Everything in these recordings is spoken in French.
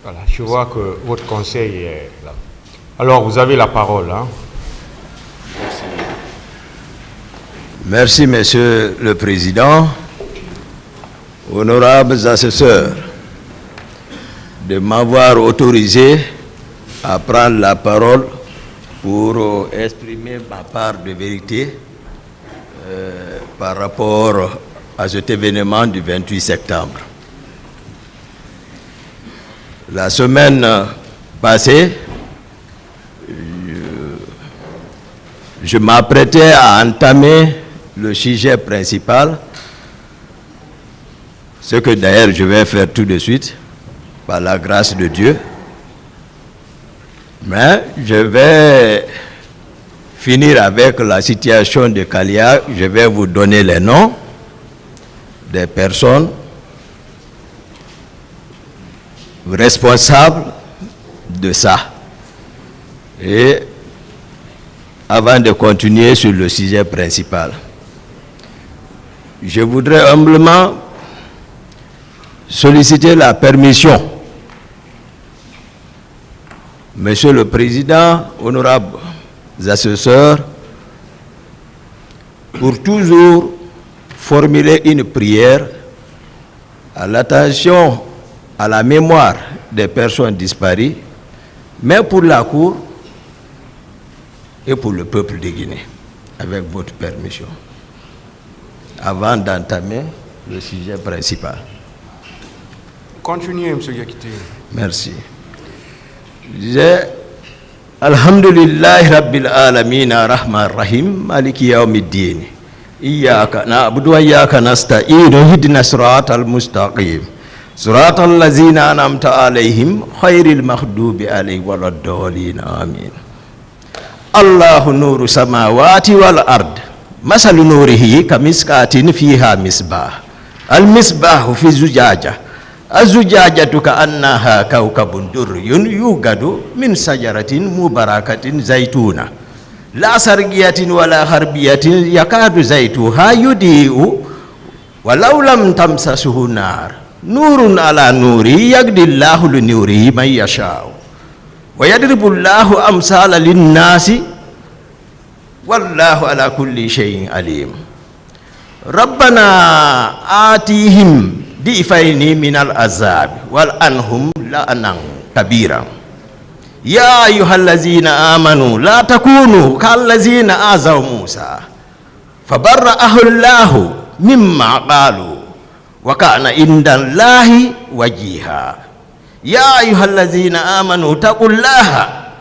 Voilà, je vois que votre conseil est là. Alors, vous avez la parole. Hein? Merci, Monsieur le Président. Honorables assesseurs, de m'avoir autorisé à prendre la parole pour exprimer ma part de vérité par rapport à cet événement du 28 septembre. La semaine passée, je m'apprêtais à entamer le sujet principal, ce que d'ailleurs je vais faire tout de suite, par la grâce de Dieu. Mais je vais finir avec la situation de Kalia. Je vais vous donner les noms des personnes responsables de ça. Et avant de continuer sur le sujet principal, je voudrais humblement solliciter la permission, Monsieur le Président, honorables assesseurs, pour toujours formuler une prière à l'attention, à la mémoire des personnes disparues, mais pour la Cour et pour le peuple de Guinée, avec votre permission, avant d'entamer le sujet principal. Continuez, M. Yakité. Merci. Je disais, Alhamdulillah Rabbil Alameen Rahman Rahim Maliki Yawmiddin Iyyaka na'budu wa iyyaka nasta'in Ihdina siratal mustaqim Siratal ladzina an'amta alaihim Khairil maghdubi alaihim waladdallin Amin. Allahu nuru samawati wal ard Masalu nurihi kamiskatin fiha misbah Al misbahu fi zujaja Az-zujajatu ka'annaha kawkabun durriyun yugadu min sajaratin mubarakatin zaituna la sargiyatin wala harbiyatin yakadu zaituha yudi'u walau lam tamsasuhu nar nurun ala nuri yagdillahu li nurihi man yasha'u wa yadribullahu amsala lin-nasi wallahu ala kulli shay'in alim. Rabbana atihim di'faini minal azab wal anhum la'anan kabira. Ya ayyuhallazina amanu la takunu kallazina azaw Musa fabarra'ahu Allahu mimma qalu wa kana indallahi wajiha. Ya ayyuhallazina amanu taqullaha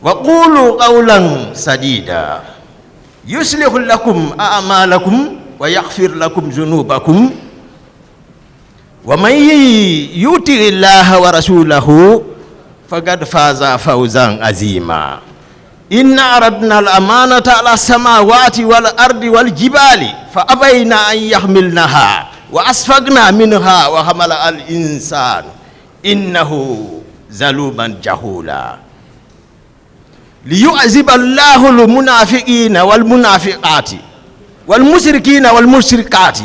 wa qulu qawlan sadida yuslihu lakum a'malakum wa yaghfir lakum dhunubakum wa man yuti illaha wa rasulahu faqad faza fawzan azima. Inna aradna al-amanata ala samawati wal ardi wal jibali fa abayna an yahmilnaha wa asfaqna minha wa hamala al-insan innahu zaluman jahula. Liyu'azziba Allahu al-munafiqina wal munafiqati والمشركين والمشركات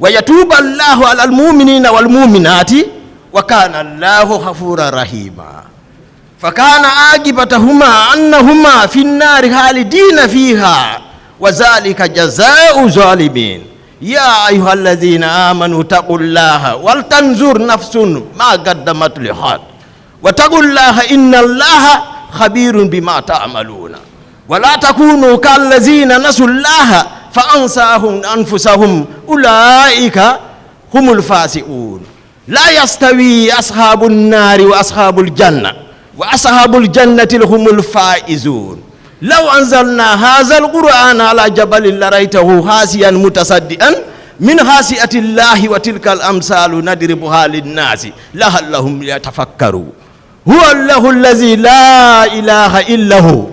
ويتوب الله على المؤمنين والمؤمنات وكان الله غفورا رحيما. فكان عاقبتهما أنهما في النار خالدين فيها وذلك جزاء الظالمين. يا أيها الذين آمنوا اتقوا الله ولتنظر نفس ما قدمت لغد واتقوا الله إن الله خبير بما تعملون ولا تكونوا كالذين نسوا الله فأنساهم أنفسهم أولئك هم الفاسقون. لا يستوي أصحاب النار وأصحاب الجنة وأصحاب الجنة هم الفائزون. لو أنزلنا هذا القرآن على جبل لرأيته خاسئا متصدعا من خشية الله وتلك الأمثال نضربها للناس لعلهم يتفكرون. هو الله الذي لا إله إلا هو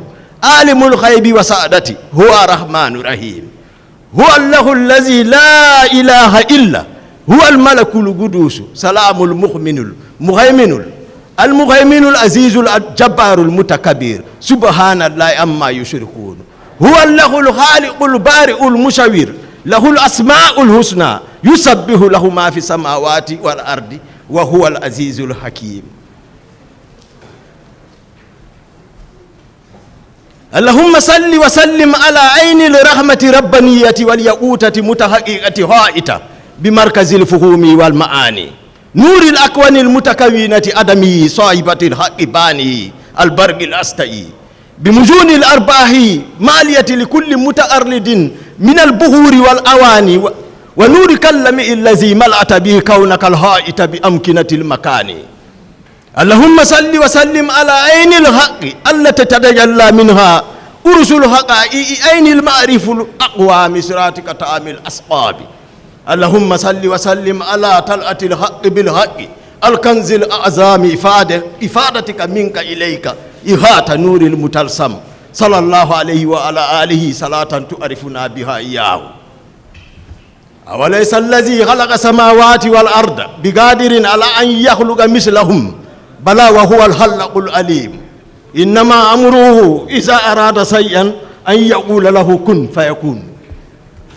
عالم الغيب والشهادة هو الرحمن الرحيم. هو الله الذي لا إله إلا هو الملك القدوس سلام المؤمن المهيمن العزيز الجبار المتكبر سبحان الله أما يشركون. هو الله الخالق البارئ المصور له الأسماء الحسنى يسبح له ما في السماوات والأرض وهو العزيز الحكيم. اللهم صل وسلم على عين الرحمة ربانية والياقوتة متحققة هائتة بمركز الفهوم والمعاني نور الأكوان المتكونة أدمي صاحبة الحق باني البرق الأستئي بمجون الأرباح مالية لكل متأرد من البهور والأواني ونور كلمئ الذي ملأت به كونك الهائت بأمكنة المكان. اللهم صل وسلم على عين الحق التي تتجلى منها أرس الحقائق عين المعرف الأقوى مسراتك طعام الأصحاب. اللهم صل وسلم على طلعة الحق بالحق الكنز الأعظم إفادتك منك إليك إهات نور المتلسم صلى الله عليه وعلى آله صلاة تعرفنا بها إياه. أوليس الذي خلق السماوات والأرض بقادر على أن يخلق مثلهم بلى وهو الخلاق العليم. إنما أمره إذا أراد شيئا أن يقول له كن فيكون.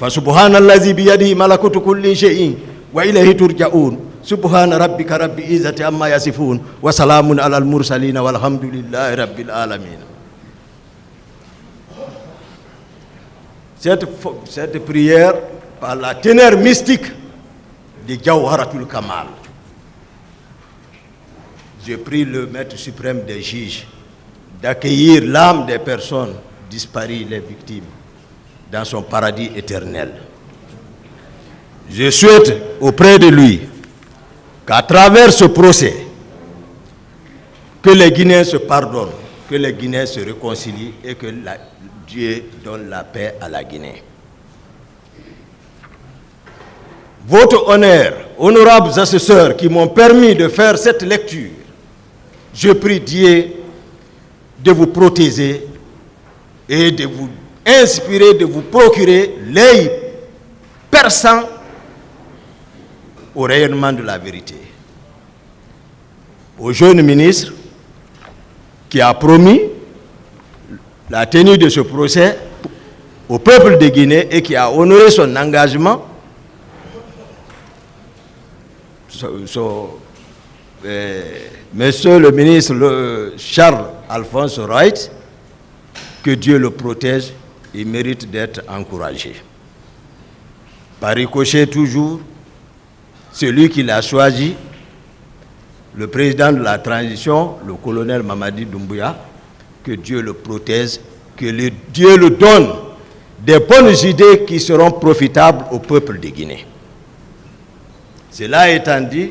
فسبحان الذي بيده ملكوت كل شيء وإليه ترجعون. سبحان ربك رب العزة عما يصفون وسلام على المرسلين والحمد لله رب العالمين. Cette prière par la teneur mystique de Jawharatul Kamal. Je prie le maître suprême des juges d'accueillir l'âme des personnes disparues, les victimes, dans son paradis éternel. Je souhaite auprès de lui qu'à travers ce procès, que les Guinéens se pardonnent, que les Guinéens se réconcilient et que Dieu donne la paix à la Guinée. Votre honneur, honorables assesseurs qui m'ont permis de faire cette lecture, je prie Dieu de vous protéger et de vous inspirer, de vous procurer l'œil perçant au rayonnement de la vérité. Au jeune ministre qui a promis la tenue de ce procès au peuple de Guinée et qui a honoré son engagement, Monsieur le ministre Charles Alphonse Wright, que Dieu le protège, il mérite d'être encouragé. Par ricochet toujours, celui qui l'a choisi, le président de la transition, le colonel Mamadi Doumbouya, que Dieu le protège, que Dieu le donne des bonnes idées qui seront profitables au peuple de Guinée. Cela étant dit,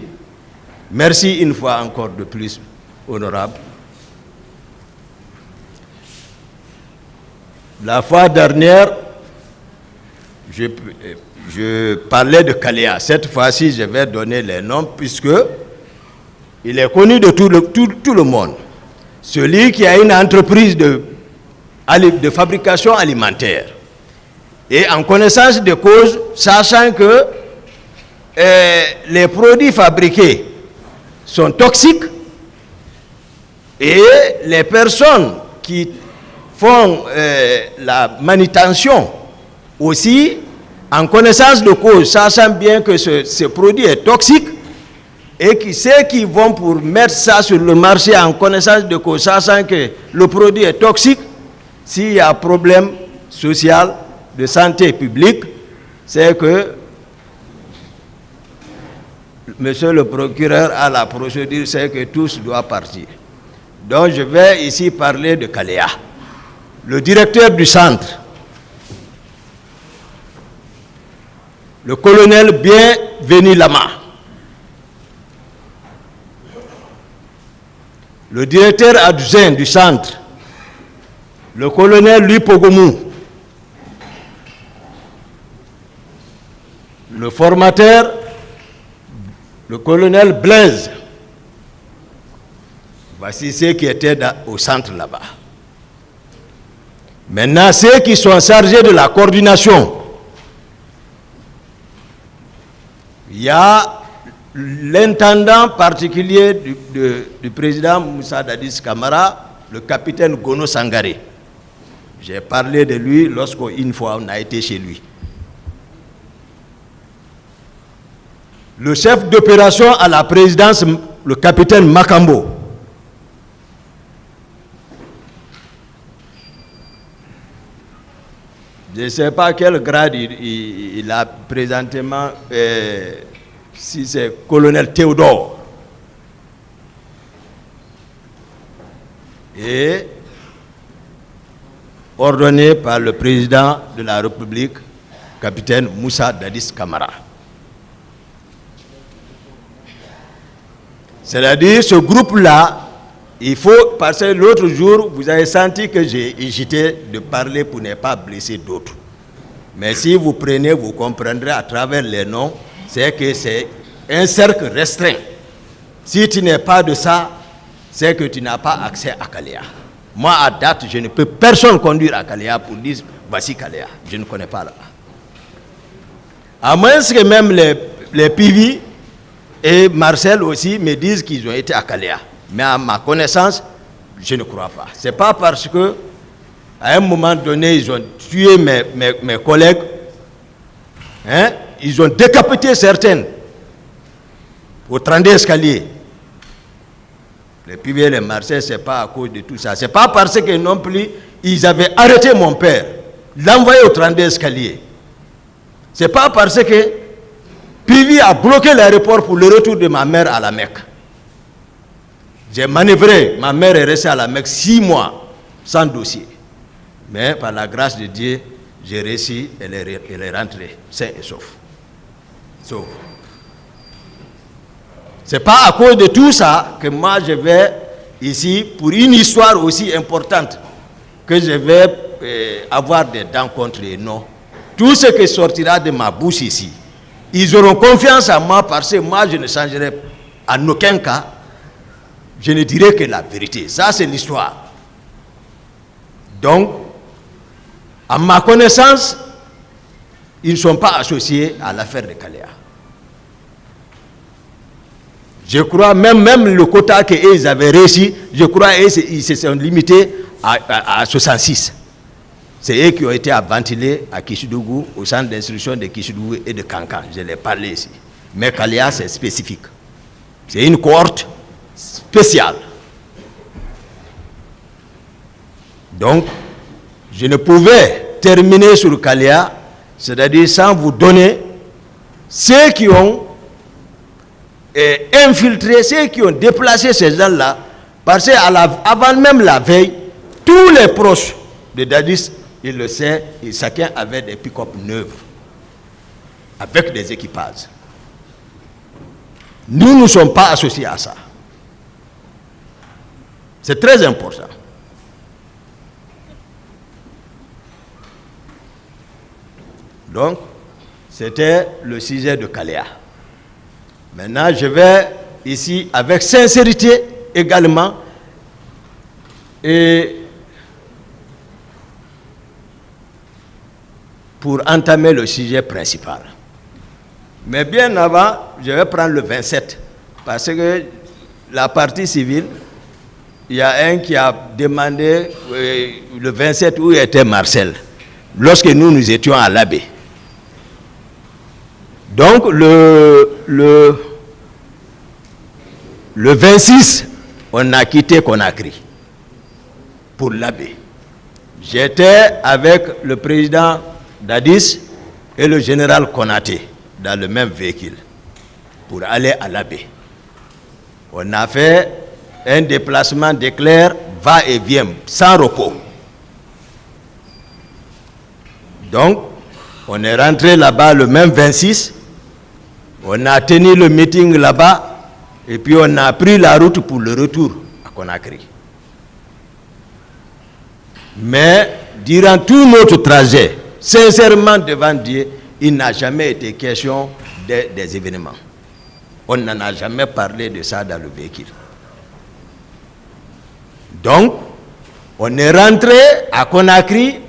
merci une fois encore de plus, honorable. La fois dernière, je parlais de Kaléa. Cette fois-ci, je vais donner les noms puisque il est connu de tout le monde. Celui qui a une entreprise de fabrication alimentaire et en connaissance de cause, sachant que les produits fabriqués sont toxiques et les personnes qui font la manutention aussi, en connaissance de cause, sachant bien que ce produit est toxique, et qui ceux qui vont pour mettre ça sur le marché en connaissance de cause, sachant que le produit est toxique, s'il y a problème social, de santé publique, c'est que monsieur le procureur a la procédure, c'est que tous doivent partir. Donc je vais ici parler de Kaléa. Le directeur du centre, le colonel Bienvenu Lama, le directeur adjoint du centre, le colonel Louis Pogomou, le formateur, le colonel Blaise. Voici ceux qui étaient au centre là-bas. Maintenant, ceux qui sont chargés de la coordination, il y a l'intendant particulier du président Moussa Dadis Camara, le capitaine Gono Sangaré. J'ai parlé de lui lorsqu'une fois on a été chez lui. le chef d'opération à la présidence, le capitaine Makambo. Je ne sais pas quel grade il a présentement, si c'est colonel Théodore. Et ordonné par le président de la République, capitaine Moussa Dadis Camara. C'est-à-dire, ce groupe-là, il faut, parce que l'autre jour, vous avez senti que j'ai hésité de parler pour ne pas blesser d'autres. Mais si vous prenez, vous comprendrez à travers les noms, c'est que c'est un cercle restreint. Si tu n'es pas de ça, c'est que tu n'as pas accès à Kalea. Moi, à date, je ne peux personne conduire à Kalea pour dire, voici Kalea. Je ne connais pas là. À moins que même les PV et Marcel aussi me disent qu'ils ont été à Kalea. Mais à ma connaissance, je ne crois pas. Ce n'est pas parce que à un moment donné, ils ont tué mes collègues. Hein? Ils ont décapité certaines au 32 escaliers. Les PV et les Marseillais, ce n'est pas à cause de tout ça. Ce n'est pas parce que non plus, ils avaient arrêté mon père, l'envoyé au 32 escaliers. Ce n'est pas parce que PV a bloqué l'aéroport pour le retour de ma mère à la Mecque. J'ai manœuvré, ma mère est restée à la Mecque 6 mois sans dossier. Mais par la grâce de Dieu, j'ai réussi, elle est rentrée, sain et sauf. Ce n'est pas à cause de tout ça que moi je vais ici, pour une histoire aussi importante, que je vais avoir des dents contre les noms. Tout ce qui sortira de ma bouche ici, ils auront confiance en moi parce que moi je ne changerai en aucun cas. Je ne dirai que la vérité. Ça, c'est l'histoire. Donc, à ma connaissance, ils ne sont pas associés à l'affaire de Kalea. Je crois, même le quota qu'ils avaient réussi, je crois qu'ils se sont limités à 66. C'est eux qui ont été à ventiler à Kishidougou, au centre d'instruction de Kishidougou et de Kankan. Je l'ai parlé ici. Mais Kalea, c'est spécifique. C'est une cohorte spéciale. Donc, je ne pouvais terminer sur Kalea, c'est-à-dire sans vous donner ceux qui ont infiltré, ceux qui ont déplacé ces gens-là, parce qu'avant même la veille, tous les proches de Dadis, ils le savent, et chacun avait des pick-up neuves, avec des équipages. Nous ne sommes pas associés à ça. C'est très important. Donc, c'était le sujet de Kalea. Maintenant, je vais ici, avec sincérité également, et pour entamer le sujet principal. Mais bien avant, je vais prendre le 27, parce que la partie civile, il y a un qui a demandé le 27 où était Marcel, lorsque nous étions à l'abbé. Donc le 26, on a quitté Conakry pour l'abbé. J'étais avec le président Dadis et le général Konaté dans le même véhicule pour aller à l'abbé. On a fait un déplacement d'éclair va-et-vient, sans repos. Donc, on est rentré là-bas le même 26, on a tenu le meeting là-bas, et puis on a pris la route pour le retour à Conakry. Mais, durant tout notre trajet, sincèrement devant Dieu, il n'a jamais été question des événements. On n'en a jamais parlé de ça dans le véhicule. Donc, on est rentré à Conakry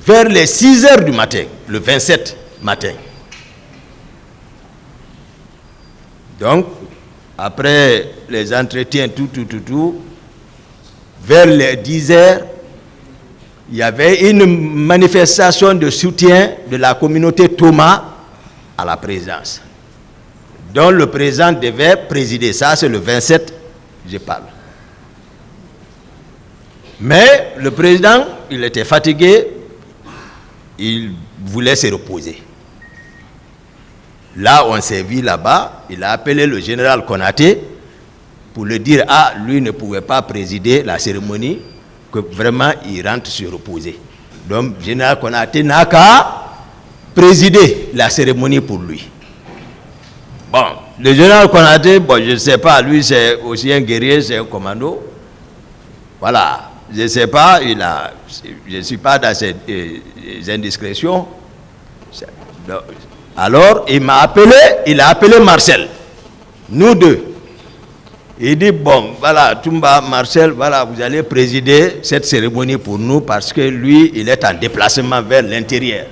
vers les 6 heures du matin, le 27 matin. Donc, après les entretiens, tout, vers les 10 heures, il y avait une manifestation de soutien de la communauté Thomas à la présidence. dont le président devait présider. Ça, c'est le 27, je parle. Mais le président, il était fatigué, il voulait se reposer. Là, on s'est vu là-bas, il a appelé le général Konaté pour lui dire, ah, lui ne pouvait pas présider la cérémonie, que vraiment il rentre se reposer. Donc, le général Konaté n'a qu'à présider la cérémonie pour lui. Bon, le général Konaté, bon, je ne sais pas, lui c'est aussi un guerrier, c'est un commando. Voilà, je ne sais pas, je ne suis pas dans ces indiscrétions. Alors, il a appelé Marcel, nous deux. Il dit, bon, voilà, Toumba, Marcel, voilà, vous allez présider cette cérémonie pour nous parce que lui, il est en déplacement vers l'intérieur.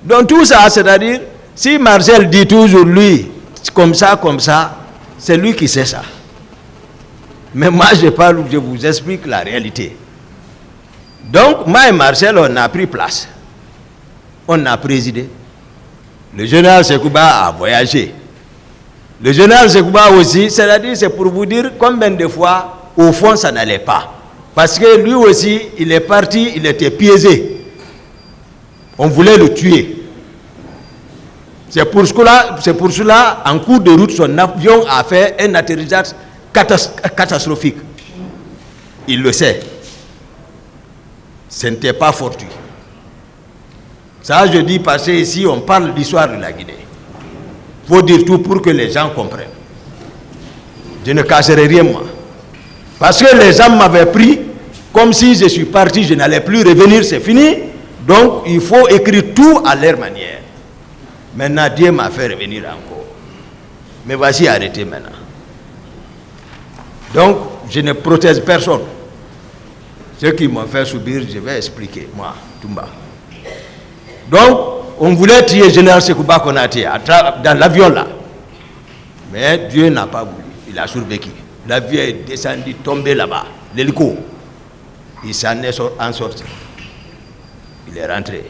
Donc tout ça, c'est-à-dire, si Marcel dit toujours lui, comme ça, c'est lui qui sait ça. Mais moi, je vous explique la réalité. Donc, moi et Marcel, on a pris place. On a présidé. Le général Sekouba a voyagé. Le général Sekouba aussi, c'est-à-dire, c'est pour vous dire combien de fois, au fond, ça n'allait pas. Parce que lui aussi, il est parti, il était piégé. On voulait le tuer. C'est pour cela, en cours de route, son avion a fait un atterrissage catastrophique. Il le sait. Ce n'était pas fortuit. Ça, je dis parce que ici, on parle d'histoire de la Guinée. Il faut dire tout pour que les gens comprennent. Je ne casserai rien, moi. Parce que les gens m'avaient pris comme si je suis parti, je n'allais plus revenir, c'est fini. Donc, il faut écrire tout à leur manière. Maintenant, Dieu m'a fait revenir encore. Mais voici arrêté maintenant. Donc, je ne protège personne. Ceux qui m'ont fait subir, je vais expliquer, moi, Toumba. Donc, on voulait tuer le général Sekouba Konaté dans l'avion là. Mais Dieu n'a pas voulu. Il a survécu. L'avion est descendu, tombé là-bas. L'hélico. Il s'en est sorti. Il est rentré.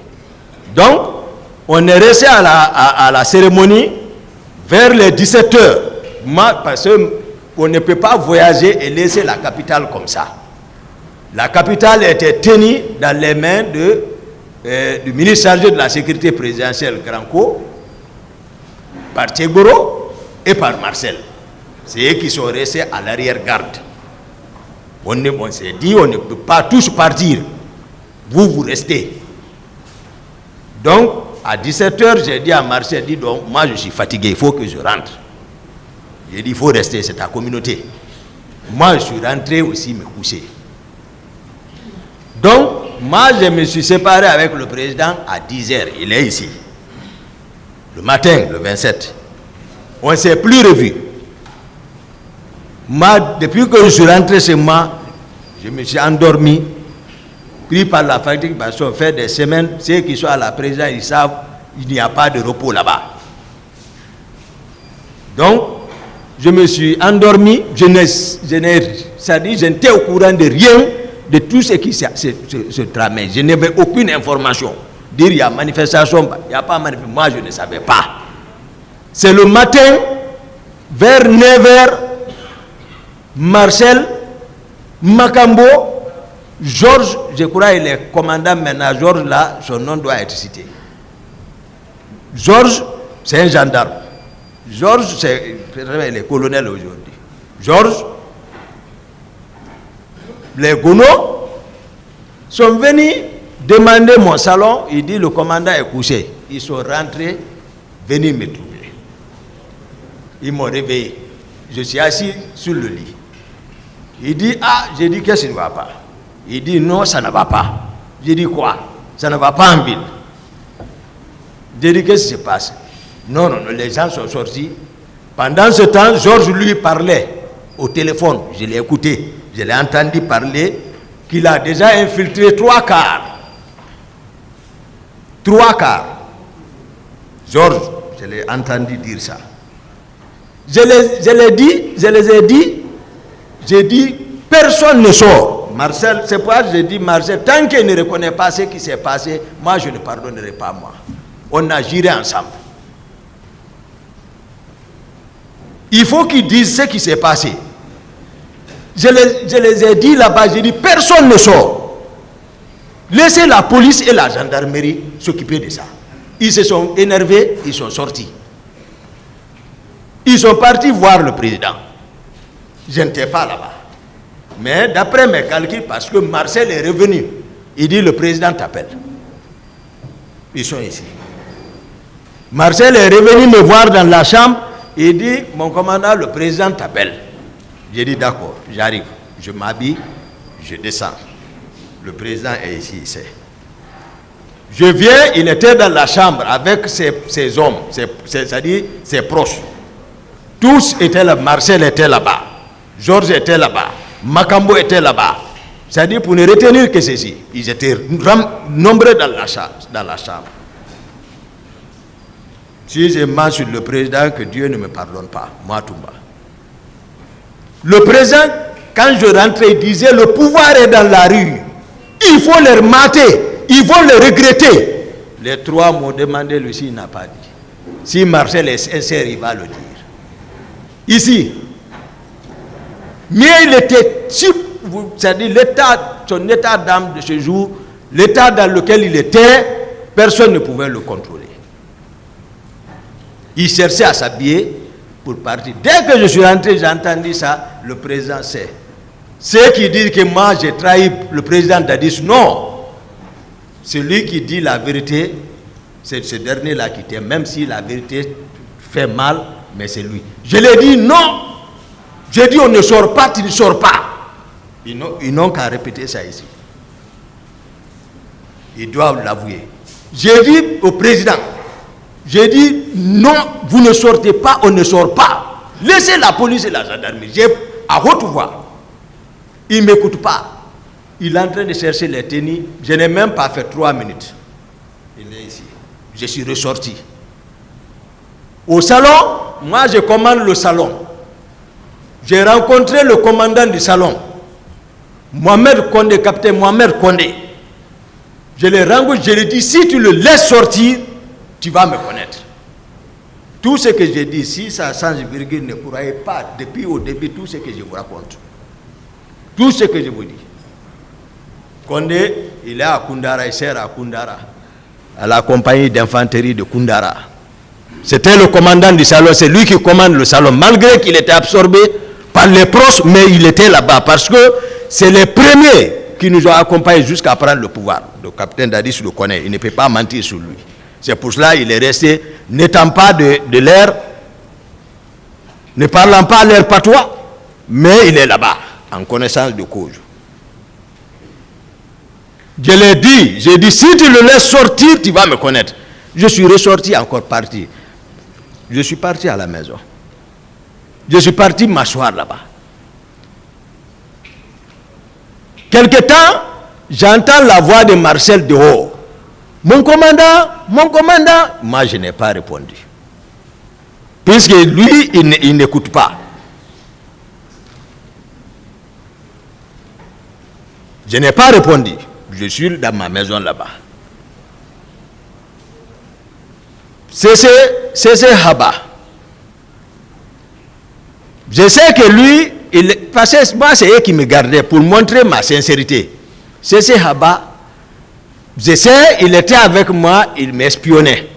Donc, on est resté à la cérémonie vers les 17h. Parce qu'on ne peut pas voyager et laisser la capitale comme ça. La capitale était tenue dans les mains du ministre chargé de la sécurité présidentielle, Granco, par Tchegoro et par Marcel. C'est eux qui sont restés à l'arrière-garde. On s'est dit, on ne peut pas tous partir. Vous restez. Donc, à 17h, j'ai dit à Marcel, donc, moi je suis fatigué, il faut que je rentre. J'ai dit, il faut rester, c'est ta communauté. Moi, je suis rentré aussi me coucher. Donc, moi, je me suis séparé avec le président à 10h. Il est ici. Le matin, le 27. On ne s'est plus revus. Moi, depuis que je suis rentré chez moi, je me suis endormi, pris par la fatigue, parce qu'on fait des semaines. Ceux qui sont à la présidence, ils savent qu'il n'y a pas de repos là-bas. Donc, je me suis endormi. Je n'étais au courant de rien, de tout ce qui se tramait. Je n'avais aucune information. Dire il y a manifestation, il n'y a pas manifestation. Moi, je ne savais pas. C'est le matin, vers 9h, Marcel, Makambo, Georges, je crois qu'il est commandant maintenant. Georges, là, son nom doit être cité. Georges, c'est un gendarme. Georges, il est colonel aujourd'hui. Georges, les Gounod sont venus demander mon salon. Il dit le commandant est couché. Ils sont rentrés, venus me trouver. Ils m'ont réveillé. Je suis assis sur le lit. Il dit, ah, j'ai dit, qu'est-ce qui ne va pas? Il dit, non, ça ne va pas. J'ai dit, quoi? Ça ne va pas en ville. J'ai dit, qu'est-ce qui se passe? Non, les gens sont sortis. Pendant ce temps, Georges lui parlait au téléphone. Je l'ai écouté. Je l'ai entendu parler qu'il a déjà infiltré 3 quarts. 3 quarts. Georges, je l'ai entendu dire ça. Je les ai dit, j'ai dit, personne ne sort. Marcel, c'est pourquoi j'ai dit, Marcel, tant qu'il ne reconnaît pas ce qui s'est passé, moi je ne pardonnerai pas, moi. On a géré ensemble. Il faut qu'ils disent ce qui s'est passé. Je les ai dit là-bas, j'ai dit personne ne sort. Laissez la police et la gendarmerie s'occuper de ça. Ils se sont énervés, ils sont sortis. Ils sont partis voir le président. Je n'étais pas là-bas. Mais d'après mes calculs, parce que Marcel est revenu, il dit le président t'appelle. Ils sont ici. Marcel est revenu me voir dans la chambre, il dit mon commandant, le président t'appelle. J'ai dit d'accord, j'arrive, je m'habille, je descends. Le président est ici, il sait. Je viens, il était dans la chambre avec ses hommes, c'est-à-dire ses proches. Tous étaient là, Marcel était là-bas, Georges était là-bas, Makambo était là-bas. C'est-à-dire pour ne retenir que ceci, ils étaient nombreux dans la chambre. Si je mens sur le président, que Dieu ne me pardonne pas, moi Toumba. Le président, quand je rentrais, il disait le pouvoir est dans la rue. Il faut les mater, ils vont le regretter. Les trois m'ont demandé, lui, il n'a pas dit. Si Marcel est sincère, il va le dire. Ici. Mais il était, c'est-à-dire son état d'âme de ce jour, l'état dans lequel il était, personne ne pouvait le contrôler. Il cherchait à s'habiller pour partir. Dès que je suis rentré, j'ai entendu ça, le président sait. Ceux qui disent que moi j'ai trahi le président Dadis, non. Celui qui dit la vérité, c'est ce dernier-là qui t'aime, même si la vérité fait mal, mais c'est lui. Je lui ai dit non. J'ai dit on ne sort pas, tu ne sors pas. Ils n'ont qu'à répéter ça ici. Ils doivent l'avouer. J'ai dit au président, j'ai dit non, vous ne sortez pas, on ne sort pas. Laissez la police et la gendarmerie. J'ai à haute voix. Il ne m'écoute pas. Il est en train de chercher les tenues. Je n'ai même pas fait 3 minutes. Il est ici. Je suis ressorti. Au salon, moi je commande le salon. J'ai rencontré le commandant du salon, Mohamed Kondé, capitaine Mohamed Kondé. Je l'ai rencontré, je lui ai dit, si tu le laisses sortir, tu vas me connaître. Tout ce que j'ai dit ici, ça sans virgule, ne croyez pas depuis au début tout ce que je vous raconte. Tout ce que je vous dis. Kondé, il est à Koundara, il sert à Koundara, à la compagnie d'infanterie de Koundara. C'était le commandant du salon, c'est lui qui commande le salon, malgré qu'il était absorbé par les proches, mais il était là-bas, parce que c'est les premiers qui nous ont accompagnés jusqu'à prendre le pouvoir. Le capitaine Dadis le connaît, il ne peut pas mentir sur lui. C'est pour cela qu'il est resté, n'étant pas de l'air, ne parlant pas l'air patois, mais il est là-bas, en connaissance de cause. Je l'ai dit, j'ai dit, si tu le laisses sortir, tu vas me connaître. Je suis ressorti, encore parti. Je suis parti à la maison. Je suis parti m'asseoir là-bas. Quelque temps, j'entends la voix de Marcel dehors. Mon commandant, moi je n'ai pas répondu. Puisque lui, il n'écoute pas. Je n'ai pas répondu. Je suis dans ma maison là-bas. C'est Haba. Je sais que lui, parce que moi c'est eux qui me gardaient pour montrer ma sincérité. C'est Haba. Je sais, il était avec moi, il m'espionnait.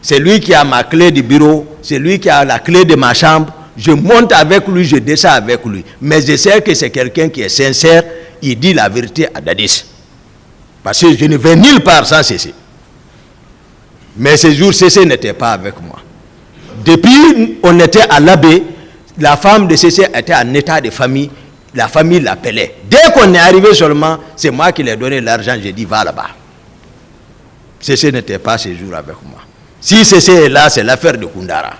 C'est lui qui a ma clé du bureau, c'est lui qui a la clé de ma chambre. Je monte avec lui, je descends avec lui. Mais je sais que c'est quelqu'un qui est sincère, il dit la vérité à Dadis. Parce que je ne vais nulle part sans cesser. Mais ce jour, Cécé n'était pas avec moi. Depuis, on était à l'abbé, la femme de Cécé était en état de famille, la famille l'appelait. Dès qu'on est arrivé seulement, c'est moi qui lui ai donné l'argent, j'ai dit, va là-bas. Cécé n'était pas ce jour avec moi. Si Cécé est là, c'est l'affaire de Koundara.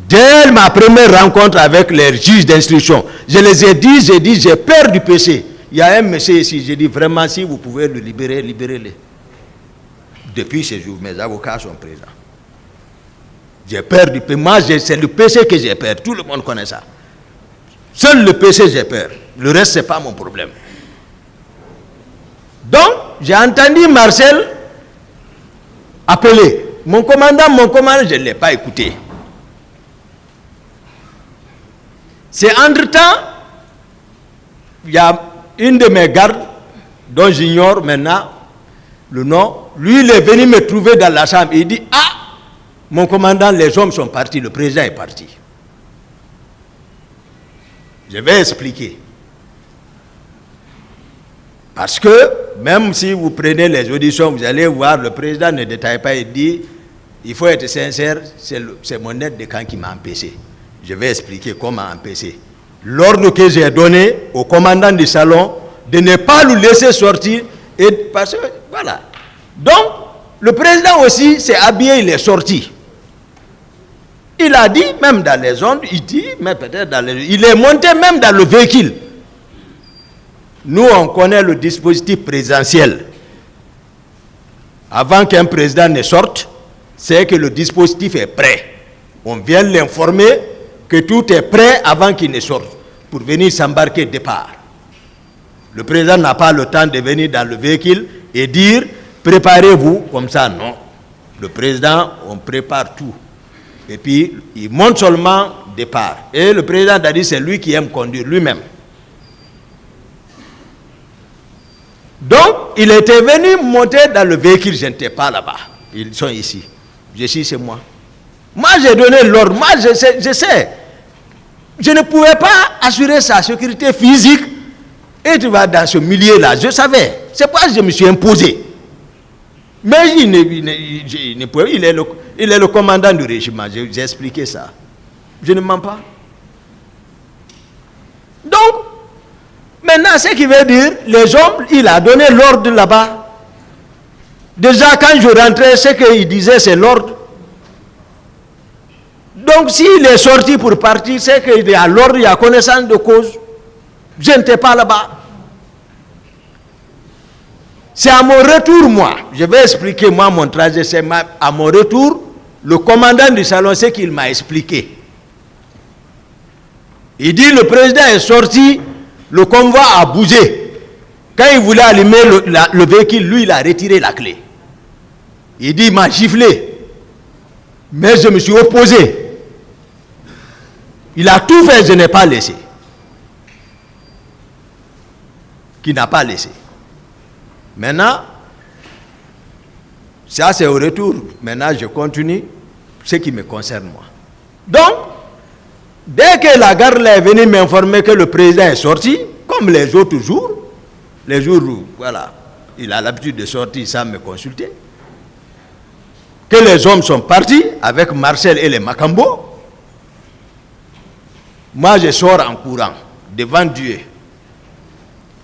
Dès ma première rencontre avec les juges d'instruction, je les ai dit, j'ai peur du péché. Il y a un monsieur ici, j'ai dit vraiment, si vous pouvez le libérer, libérez-le. Depuis ce jour, mes avocats sont présents. J'ai peur du péché. Moi, c'est le péché que j'ai peur. Tout le monde connaît ça. Seul le péché, j'ai peur. Le reste, ce n'est pas mon problème. Donc, j'ai entendu Marcel appeler. mon commandant, je ne l'ai pas écouté. C'est entre-temps, il y a une de mes gardes, dont j'ignore maintenant le nom, lui, il est venu me trouver dans la chambre. Il dit, ah, mon commandant, les hommes sont partis, le président est parti. Je vais expliquer. Parce que, même si vous prenez les auditions, vous allez voir, le président ne détaille pas, il dit, il faut être sincère, c'est mon aide de camp qui m'a empêché. Je vais expliquer comment empêcher. L'ordre que j'ai donné au commandant du salon, de ne pas le laisser sortir, et parce que, voilà. Donc, le président aussi s'est habillé, il est sorti. Il a dit, même dans les ondes, il dit, mais peut-être dans les... Il est monté même dans le véhicule. Nous, on connaît le dispositif présidentiel. Avant qu'un président ne sorte, c'est que le dispositif est prêt. On vient l'informer que tout est prêt avant qu'il ne sorte, pour venir s'embarquer départ. Le président n'a pas le temps de venir dans le véhicule et dire, préparez-vous, comme ça, non. Le président, on prépare tout. Et puis, il monte seulement départ. Et le président a dit, c'est lui qui aime conduire lui-même. Donc, il était venu monter dans le véhicule, je n'étais pas là-bas. Ils sont ici. Je suis chez moi. Moi, j'ai donné l'ordre. Moi, je sais. Je ne pouvais pas assurer sa sécurité physique. Et tu vas dans ce milieu-là. Je savais. C'est pourquoi je me suis imposé. Mais il est le commandant du régiment. J'ai expliqué ça. Je ne mens pas. Donc, maintenant, ce qui veut dire, les hommes, il a donné l'ordre là-bas. Déjà, quand je rentrais, ce qu'il disait, c'est l'ordre. Donc, s'il est sorti pour partir, c'est qu'il y a l'ordre, il y a connaissance de cause. Je n'étais pas là-bas. C'est à mon retour, moi, je vais expliquer, moi, mon trajet, c'est à mon retour, le commandant du salon, c'est qu'il m'a expliqué. Il dit, le président est sorti, le convoi a bougé. Quand il voulait allumer le véhicule, lui, il a retiré la clé. Il dit, il m'a giflé. Mais je me suis opposé. Il a tout fait, je n'ai pas laissé. Qui n'a pas laissé. Maintenant, ça c'est au retour. Maintenant, je continue ce qui me concerne moi. Donc, dès que la garde est venue m'informer que le président est sorti, comme les autres jours, les jours où, voilà, il a l'habitude de sortir sans me consulter, que les hommes sont partis avec Marcel et les Macambo, moi je sors en courant devant Dieu.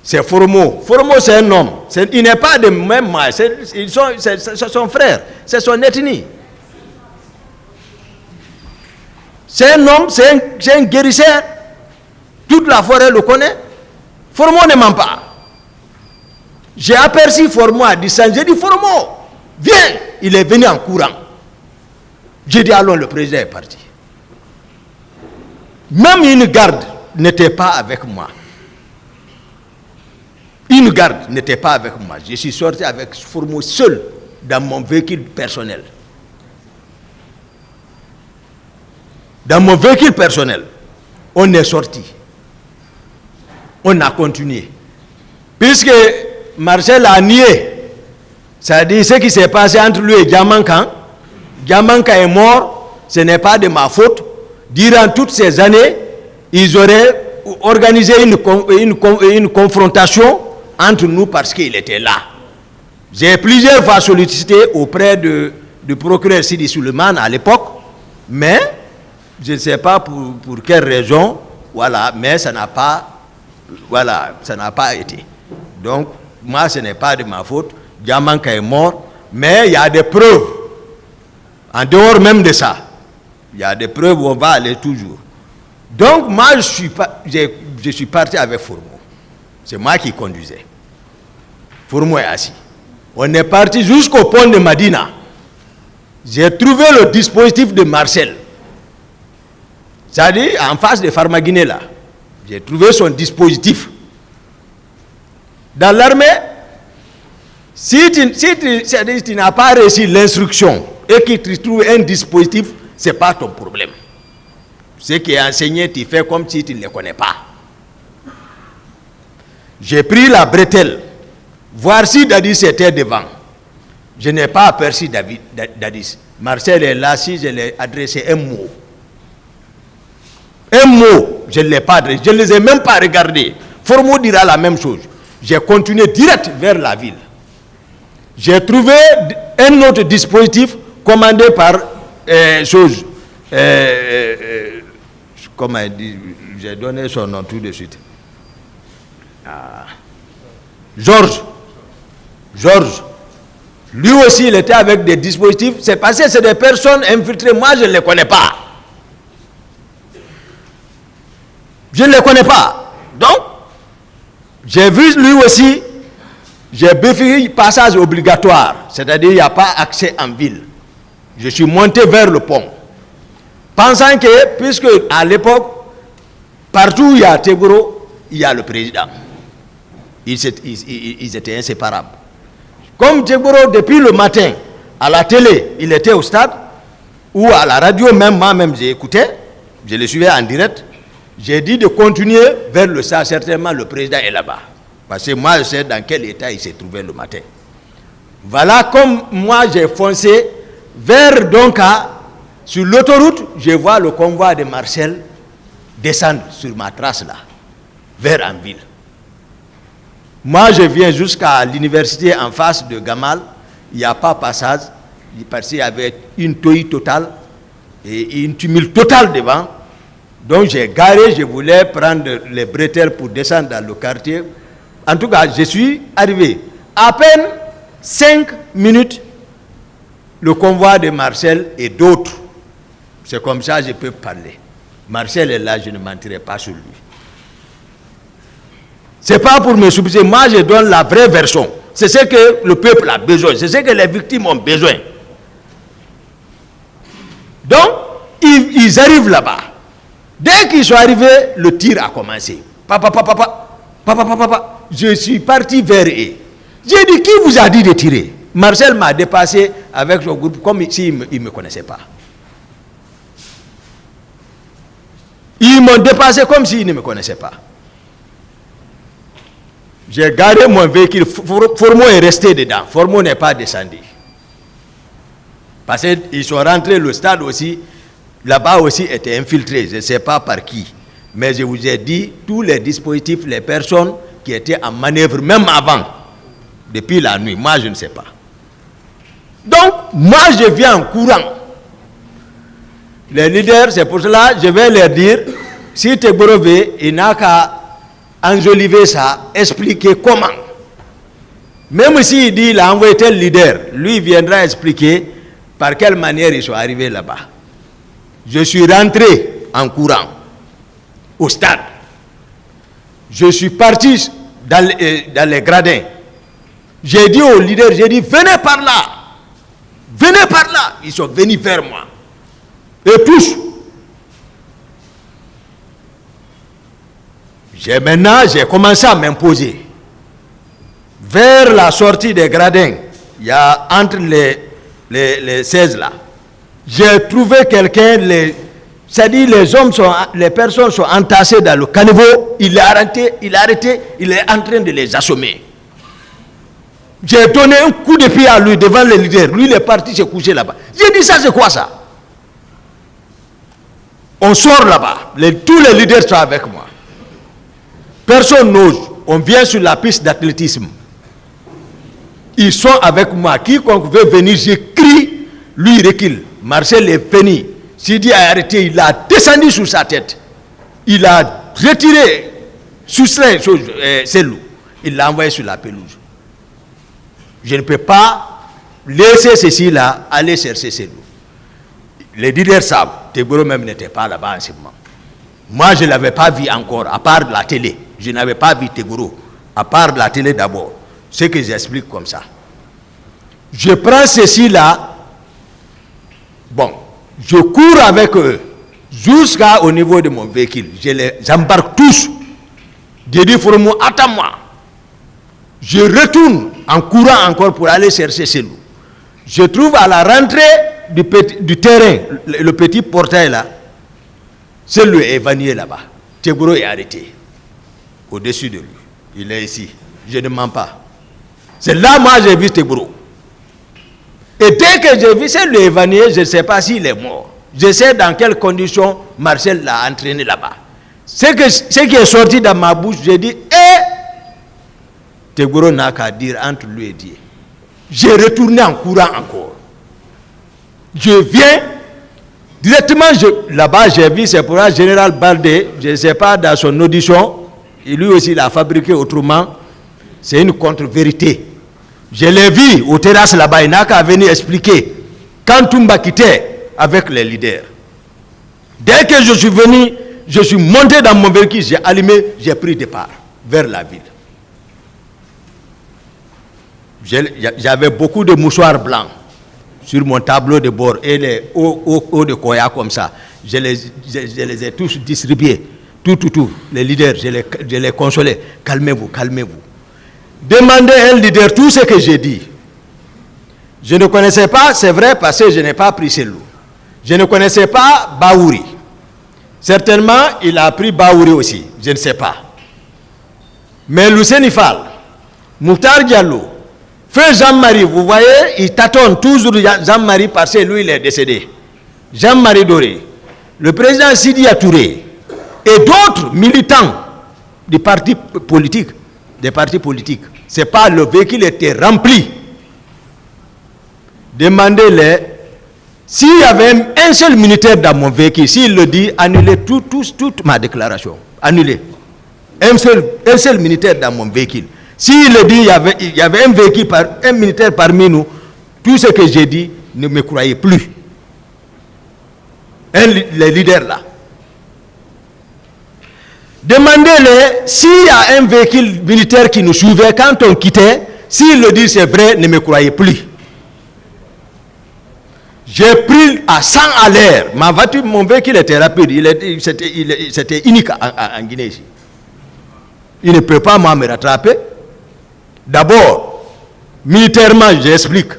C'est Formo. Formo, c'est un homme. Il n'est pas de même maille. C'est son frère. C'est son ethnie. C'est un homme, c'est un guérisseur. Toute la forêt le connaît. Formo ne ment pas. J'ai aperçu Formo à distance. J'ai dit, Formo, viens. Il est venu en courant. J'ai dit, allons, le président est parti. Même une garde n'était pas avec moi. Une garde n'était pas avec moi. Je suis sorti avec Formo seul dans mon véhicule personnel. Dans mon véhicule personnel, on est sorti. On a continué. Puisque Marcel a nié, c'est-à-dire ce qui s'est passé entre lui et Diamankan. Diamankan est mort, ce n'est pas de ma faute. Durant toutes ces années, ils auraient organisé une confrontation entre nous parce qu'il était là. J'ai plusieurs fois sollicité auprès du procureur Sidi Suleiman à l'époque, mais je ne sais pas pour quelle raison, voilà, mais ça n'a pas, voilà, ça n'a pas été. Donc, moi, ce n'est pas de ma faute. Diamanka est mort, mais il y a des preuves. En dehors même de ça, il y a des preuves où on va aller toujours. Donc, moi, je suis parti avec Formo. C'est moi qui conduisais. Formo est assis. On est parti jusqu'au pont de Madina. J'ai trouvé le dispositif de Marcel. C'est-à-dire, en face de Farmaguiné, là. J'ai trouvé son dispositif. Dans l'armée, si tu n'as pas reçu l'instruction et que tu trouves un dispositif, ce n'est pas ton problème. Ce qui est enseigné, tu fais comme si tu ne le connais pas. J'ai pris la bretelle, voir si Dadis était devant. Je n'ai pas aperçu Dadis. Marcel est là, si je lui ai adressé un mot. Un mot, je ne l'ai pas adressé, je ne les ai même pas regardés. Formo dira la même chose. J'ai continué direct vers la ville. J'ai trouvé un autre dispositif commandé par comment il dit, j'ai donné son nom tout de suite. Georges. Lui aussi, il était avec des dispositifs. C'est parce que c'est des personnes infiltrées. Moi, je ne les connais pas. Je ne les connais pas. Donc, j'ai vu lui aussi, j'ai béfi passage obligatoire. C'est-à-dire, il n'y a pas accès en ville. Je suis monté vers le pont. Pensant que, puisque à l'époque, partout où il y a Teboro, il y a le président. Ils étaient inséparables. Comme Teboro, depuis le matin, à la télé, il était au stade, ou à la radio, même moi-même, j'ai écouté, je le suivais en direct. J'ai dit de continuer vers le stade, certainement le président est là-bas. Parce que moi, je sais dans quel état il s'est trouvé le matin. Voilà comme moi, j'ai foncé vers Donka. Sur l'autoroute, je vois le convoi de Marcel descendre sur ma trace là, vers Anville. Moi, je viens jusqu'à l'université en face de Gamal. Il n'y a pas passage. Parce qu'il y avait une toille totale et une tumulte totale devant. Donc, j'ai garé, je voulais prendre les bretelles pour descendre dans le quartier. En tout cas, je suis arrivé. À peine 5 minutes, le convoi de Marcel et d'autres. C'est comme ça que je peux parler. Marcel est là, je ne mentirai pas sur lui. Ce n'est pas pour me soucier. Moi, je donne la vraie version. C'est ce que le peuple a besoin. C'est ce que les victimes ont besoin. Donc, ils arrivent là-bas. Dès qu'ils sont arrivés, le tir a commencé. Papa. Je suis parti vers eux. J'ai dit, qui vous a dit de tirer? Marcel m'a dépassé avec son groupe comme s'il ne me connaissait pas. Ils m'ont dépassé comme s'ils ne me connaissaient pas. J'ai garé mon véhicule. Formo est resté dedans. Formo n'est pas descendu. Parce qu'ils sont rentrés, le stade aussi, là-bas aussi était infiltré. Je ne sais pas par qui. Mais je vous ai dit, tous les dispositifs, les personnes qui étaient en manœuvre, même avant, depuis la nuit, moi je ne sais pas. Donc, moi je viens en courant. Les leaders, c'est pour cela je vais leur dire, si Teboro veut, il n'a qu'à enjoliver ça, expliquer comment. Même s'il dit qu'il a envoyé tel leader, lui viendra expliquer par quelle manière ils sont arrivés là-bas. Je suis rentré en courant au stade. Je suis parti dans les gradins. J'ai dit aux leaders, j'ai dit, venez par là. Venez par là. Ils sont venus vers moi. Et tous. Maintenant, j'ai commencé à m'imposer. Vers la sortie des gradins, il y a entre les 16 là. J'ai trouvé quelqu'un, c'est-à-dire les personnes sont entassées dans le caniveau. Il est arrêté, il est en train de les assommer. J'ai donné un coup de pied à lui devant les leaders. Lui, il est parti se coucher là-bas. J'ai dit, ça c'est quoi ça? On sort là-bas. Tous les leaders sont avec moi. Personne n'ose. On vient sur la piste d'athlétisme. Ils sont avec moi. Quiconque veut venir, je crie. Lui, il recule. Marcel est venu. Sidi a arrêté. Il a descendu sur sa tête. Il a retiré, soustrait ses loups. Il l'a envoyé sur la pelouse. Je ne peux pas laisser ceci-là aller chercher ces loups. Les leaders savent. Teboro même n'était pas là-bas en ce moment. Moi, je ne l'avais pas vu encore, à part la télé. Je n'avais pas vu Teboro, à part la télé d'abord. Ce que j'explique comme ça. Je prends ceci-là. Bon, je cours avec eux jusqu'au niveau de mon véhicule. Je les embarque tous. Je dis, Formo, attends-moi. Je retourne en courant encore pour aller chercher ces loups. Je trouve à la rentrée du terrain, le petit portail là, c'est le évanier là-bas. Tegboro est arrêté. Au-dessus de lui. Il est ici. Je ne mens pas. C'est là, moi, j'ai vu Tegboro. Et dès que j'ai vu, c'est le évanier, je ne sais pas s'il est mort. Je sais dans quelles conditions Marcel l'a entraîné là-bas. Ce qui est sorti dans ma bouche, j'ai dit, Tegboro n'a qu'à dire entre lui et Dieu. J'ai retourné en courant encore. Je viens, directement, là-bas, j'ai vu, c'est pour un général Baldé, je ne sais pas, dans son audition, et lui aussi l'a fabriqué autrement, c'est une contre-vérité. Je l'ai vu aux terrasses là-bas, il n'a qu'à venir expliquer. Quand Toumba quittait avec les leaders, dès que je suis venu, je suis monté dans mon véhicule, j'ai allumé, j'ai pris départ vers la ville. J'avais beaucoup de mouchoirs blancs sur mon tableau de bord et les hauts de Koya comme ça. Je les ai tous distribués. Tout. Les leaders, je les consolais. Calmez-vous, calmez-vous. Demandez à un leader tout ce que j'ai dit. Je ne connaissais pas, c'est vrai, parce que je n'ai pas pris Selou. Je ne connaissais pas Baouri. Certainement, il a pris Baouri aussi. Je ne sais pas. Mais Lucien Fall, Moutar Diallo, Feu Jean-Marie, vous voyez, il tâtonne toujours Jean-Marie parce que lui, il est décédé. Jean-Marie Doré, le président Sidi Touré et d'autres militants des partis politiques. Ce n'est pas le véhicule était rempli. Demandez-les, s'il y avait un seul militaire dans mon véhicule, s'il le dit, annulez toute ma déclaration. Annulez. Un seul militaire dans mon véhicule. S'il le dit, il y avait un militaire parmi nous, tout ce que j'ai dit, ne me croyez plus. Les leaders là. Demandez-les, s'il y a un véhicule militaire qui nous suivait quand on quittait, s'il le dit c'est vrai, ne me croyez plus. J'ai pris à 100 à l'air. Ma voiture, mon véhicule était rapide. C'était unique en Guinée ici. Il ne peut pas moi me rattraper. D'abord, militairement, j'explique.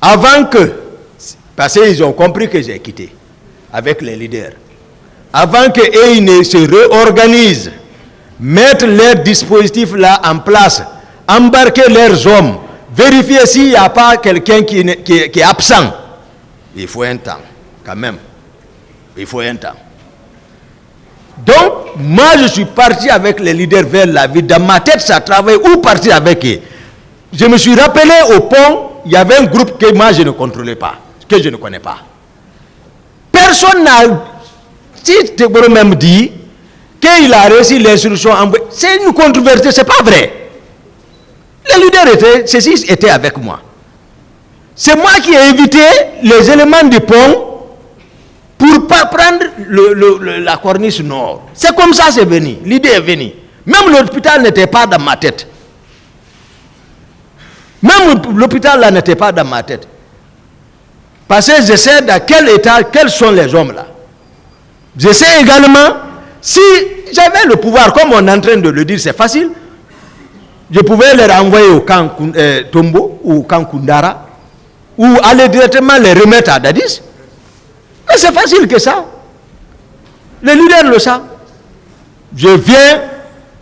Avant que, parce qu'ils ont compris que j'ai quitté avec les leaders, avant qu'ils ne se réorganisent, mettre leurs dispositifs là en place, embarquer leurs hommes, vérifier s'il n'y a pas quelqu'un qui est absent. Il faut un temps, quand même. Il faut un temps. Donc, moi, je suis parti avec les leaders vers la ville. Dans ma tête, ça travaille. Où partir avec eux? Je me suis rappelé au pont, il y avait un groupe que moi, je ne contrôlais pas, que je ne connais pas. Personne n'a... Si Tegboro même dit qu'il a reçu l'instruction, c'est une controverse, ce n'est pas vrai. Les leaders étaient avec moi. C'est moi qui ai évité les éléments du pont pour ne pas prendre la corniche nord. C'est comme ça c'est venu. L'idée est venue. Même l'hôpital n'était pas dans ma tête. Même l'hôpital là n'était pas dans ma tête. Parce que je sais dans quel état, quels sont les hommes là. Je sais également, si j'avais le pouvoir, comme on est en train de le dire, c'est facile, je pouvais les renvoyer au camp Tombo ou au camp Kundara, ou aller directement les remettre à Dadis. Mais c'est facile que ça. Les leaders le savent. Je viens,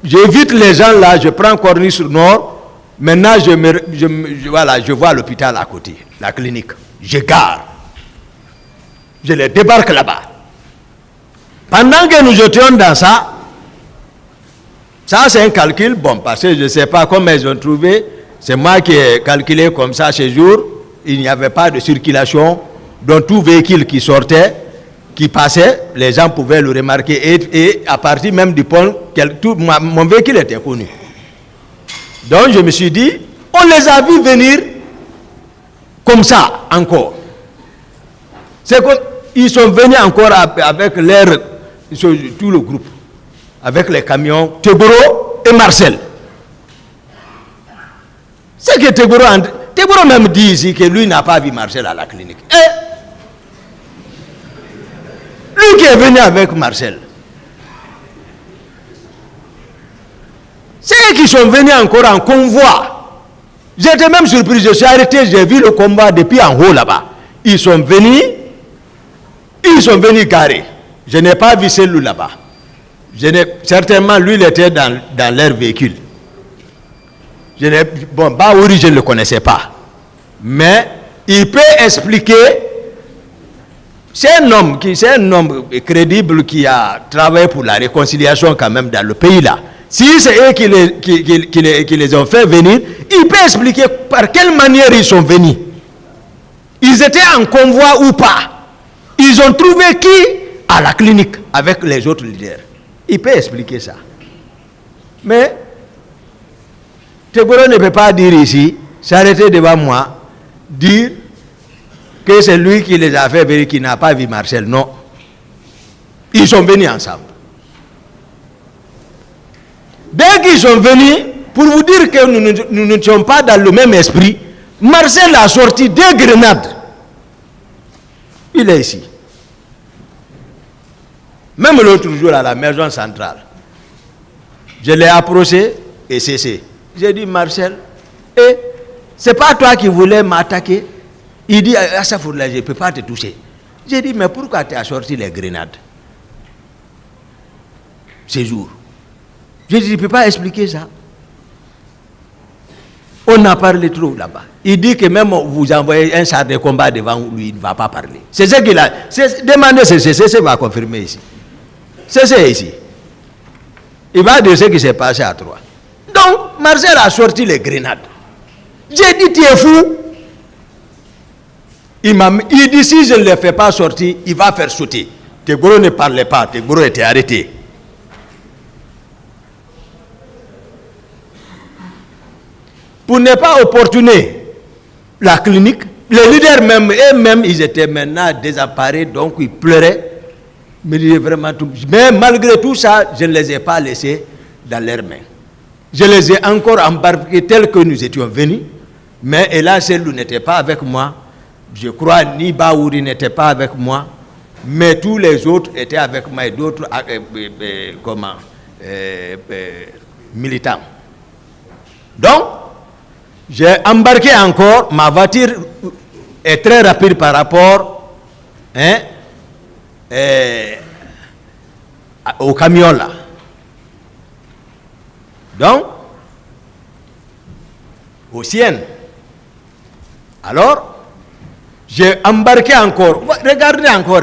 j'évite les gens là, je prends Corniche Nord, maintenant je vois l'hôpital à côté, la clinique. Je gare. Je les débarque là-bas. Pendant que nous étions dans ça c'est un calcul, bon, parce que je ne sais pas comment ils ont trouvé, c'est moi qui ai calculé comme ça ce jour, il n'y avait pas de circulation, donc tout véhicule qui sortait, qui passait, les gens pouvaient le remarquer, et à partir même du pont, mon véhicule était connu. Donc je me suis dit, on les a vus venir comme ça, encore. C'est qu'ils sont venus encore avec tout le groupe, avec les camions, Tegboro et Marcel. C'est que Tegboro même dit ici que lui n'a pas vu Marcel à la clinique. Et lui qui est venu avec Marcel. C'est eux qui sont venus encore en convoi. J'étais même surpris, je suis arrêté, j'ai vu le combat depuis en haut là-bas. Ils sont venus garer. Je n'ai pas vu celui là-bas. Certainement, lui, il était dans leur véhicule. Bon, Baouri, je ne le connaissais pas. Mais il peut expliquer. C'est un homme crédible qui a travaillé pour la réconciliation quand même dans le pays là. Si c'est eux qui les ont fait venir, il peut expliquer par quelle manière ils sont venus. Ils étaient en convoi ou pas. Ils ont trouvé qui à la clinique avec les autres leaders. Il peut expliquer ça. Mais Tegoro ne peut pas dire ici, s'arrêter devant moi, dire que c'est lui qui les a fait venir, qui n'a pas vu Marcel. Non. Ils sont venus ensemble. Dès qu'ils sont venus, pour vous dire que nous ne sommes pas dans le même esprit, Marcel a sorti 2 grenades. Il est ici. Même l'autre jour à la maison centrale, je l'ai approché et cessé. J'ai dit, Marcel, c'est pas toi qui voulais m'attaquer? Il dit, Assafourla, je ne peux pas te toucher. J'ai dit, mais pourquoi tu as sorti les grenades ces jours? Je dis, je ne peux pas expliquer ça. On a parlé trop là-bas. Il dit que même vous envoyez un char de combat devant lui, il ne va pas parler. C'est ce qu'il a. Demandez, c'est va confirmer ici. C'est ici. Il va dire ce qui s'est passé à Troyes. Donc, Marcel a sorti les grenades. J'ai dit, tu es fou. Il dit, si je ne le fais pas sortir, il va faire sauter. Tegoro ne parlait pas, Tegoro était arrêté. Pour ne pas opportuner la clinique, les leaders même, eux-mêmes, ils étaient maintenant désemparés, donc ils pleuraient. Mais malgré tout ça, je ne les ai pas laissés dans leurs mains. Je les ai encore embarqués tels que nous étions venus, mais hélas, Selou n'était pas avec moi. Je crois ni Baouri n'était pas avec moi, mais tous les autres étaient avec moi et d'autres militants. Donc, j'ai embarqué encore, ma voiture est très rapide par rapport au camion là. Donc, aux siennes. Alors, j'ai embarqué encore. Regardez encore.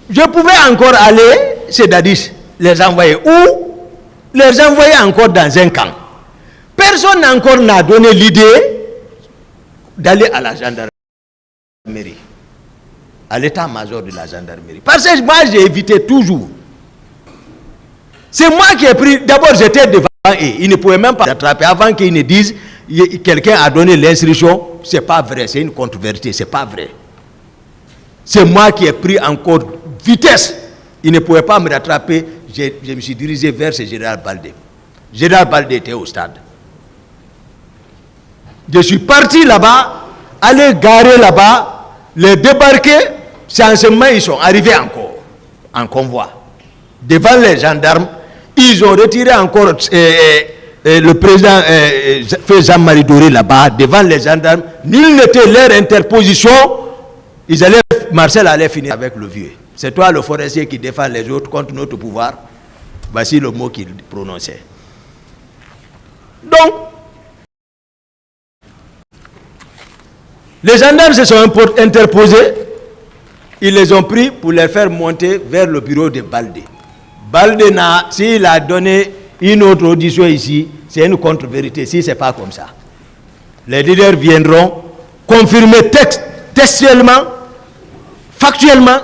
Je pouvais encore aller chez Dadis, les envoyer. Ou les envoyer encore dans un camp. Personne encore n'a donné l'idée d'aller à la gendarmerie, à l'état-major de la gendarmerie. Parce que moi, j'ai évité toujours. C'est moi qui ai pris. D'abord, j'étais devant eux. Ils ne pouvaient même pas attraper avant qu'ils ne disent quelqu'un a donné l'instruction. Ce n'est pas vrai, c'est une contre-vérité, ce n'est pas vrai. C'est moi qui ai pris encore vitesse. Ils ne pouvaient pas me rattraper. Je me suis dirigé vers ce général Baldé. Général Baldé était au stade. Je suis parti là-bas, allé garer là-bas, les débarquer. C'est en ce moment ils sont arrivés encore en convoi. Devant les gendarmes, ils ont retiré encore le président Jean-Marie Doré là-bas, devant les gendarmes. Nul n'était leur interposition. Marcel allait finir avec le vieux. C'est toi le forestier qui défend les autres contre notre pouvoir. Voici le mot qu'il prononçait. Donc, les gendarmes se sont interposés. Ils les ont pris pour les faire monter vers le bureau de Baldé. Baldé, s'il a donné une autre audition ici, c'est une contre-vérité. Si ce n'est pas comme ça, les leaders viendront confirmer textuellement, factuellement,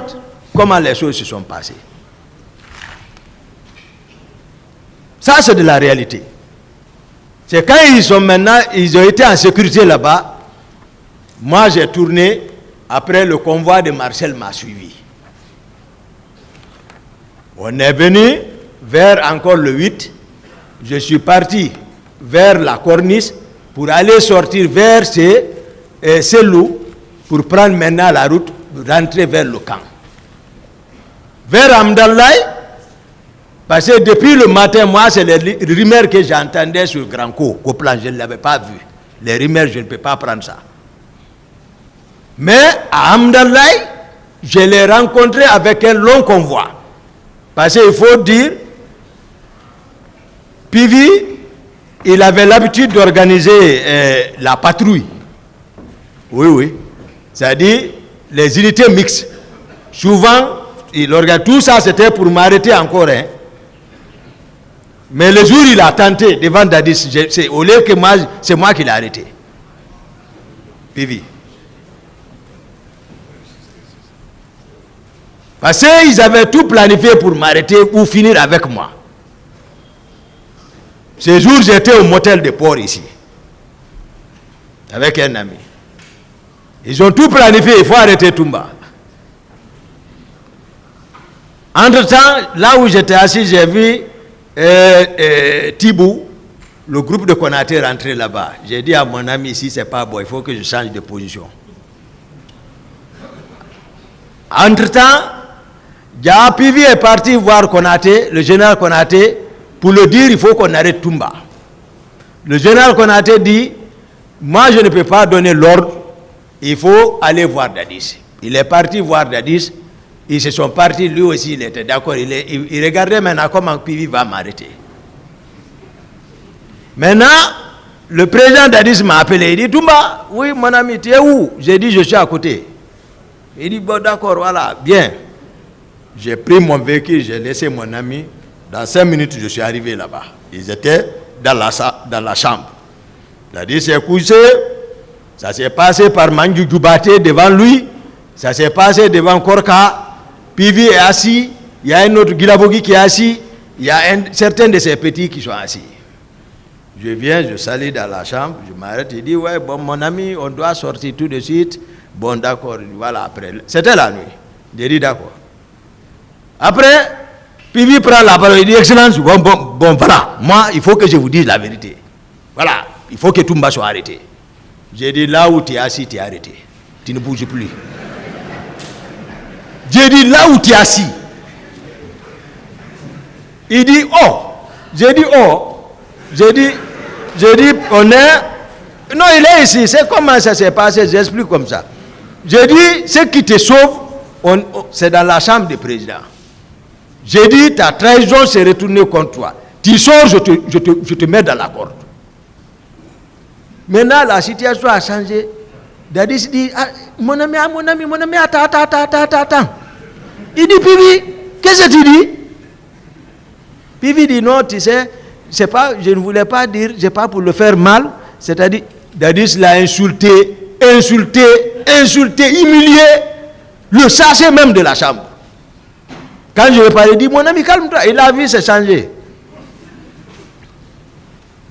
comment les choses se sont passées. Ça, c'est de la réalité. C'est quand ils ont été en sécurité là-bas. Moi, j'ai tourné, après le convoi de Marcel m'a suivi. On est venu vers encore le 8. Je suis parti vers la corniche pour aller sortir vers Selou pour prendre maintenant la route, rentrer vers le camp. Vers Amdallaï, parce que depuis le matin, moi, c'est les rumeurs que j'entendais sur Grand Co, qu'au plan, je ne l'avais pas vu. Les rumeurs, je ne peux pas prendre ça. Mais à Hamdallaye, je l'ai rencontré avec un long convoi. Parce qu'il faut dire, Pivi, il avait l'habitude d'organiser la patrouille. Oui. C'est-à-dire les unités mixtes. Souvent, il organise tout ça, c'était pour m'arrêter encore. Hein. Mais le jour où il a tenté devant Dadis, c'est au lieu que moi, c'est moi qui l'ai arrêté. Pivi. Parce qu'ils avaient tout planifié pour m'arrêter ou finir avec moi. Ce jour, j'étais au motel de port ici. Avec un ami. Ils ont tout planifié, il faut arrêter Toumba. Entre-temps, là où j'étais assis, j'ai vu Thibou, le groupe de Konaté rentrer là-bas. J'ai dit à mon ami ici, c'est pas bon, il faut que je change de position. Entre-temps, Pivi est parti voir Konaté, le général Konaté, pour le dire il faut qu'on arrête Toumba. Le général Konaté dit, moi je ne peux pas donner l'ordre, il faut aller voir Dadis. Il est parti voir Dadis, ils se sont partis, lui aussi il était d'accord, il regardait maintenant comment Pivi va m'arrêter. Maintenant, le président Dadis m'a appelé, il dit, Toumba, oui mon ami, tu es où? J'ai dit, je suis à côté. Il dit, bon d'accord, voilà, bien. J'ai pris mon véhicule, j'ai laissé mon ami. Dans 5 minutes, je suis arrivé là-bas. Ils étaient dans la chambre. Dadis s'est couché. Ça s'est passé par Manju Djoubate devant lui. Ça s'est passé devant Korka. Pivi est assis. Il y a un autre Guilabogi qui est assis. Il y a certains de ses petits qui sont assis. Je viens, je salue dans la chambre. Je m'arrête. Il dit, ouais, bon, mon ami, on doit sortir tout de suite. Bon, d'accord, voilà, après. C'était la nuit. J'ai dit, d'accord. Après, Pivi prend la parole, il dit, Excellence, bon, voilà, moi, il faut que je vous dise la vérité. Voilà, il faut que Toumba soit arrêté. J'ai dit, là où tu es assis, tu es arrêté. Tu ne bouges plus. J'ai dit, là où tu es assis. Il dit, oh. J'ai dit, oh. J'ai dit, on est... Non, il est ici. C'est comment ça s'est passé, j'explique comme ça. J'ai dit, ce qui te sauve, c'est dans la chambre du président. J'ai dit, ta trahison s'est retournée contre toi. Tu sors, je te mets dans la corde. Maintenant, la situation a changé. Dadis dit, ah, mon ami, attends. Il dit, Pivi, qu'est-ce que tu dis? Pivi dit, non, tu sais, c'est pas, je ne voulais pas dire, c'est pas pour le faire mal. C'est-à-dire, Dadis l'a insulté, humilié, le chargé même de la chambre. Quand je lui ai parlé, il dit, mon ami, calme-toi. Et la vie s'est changée.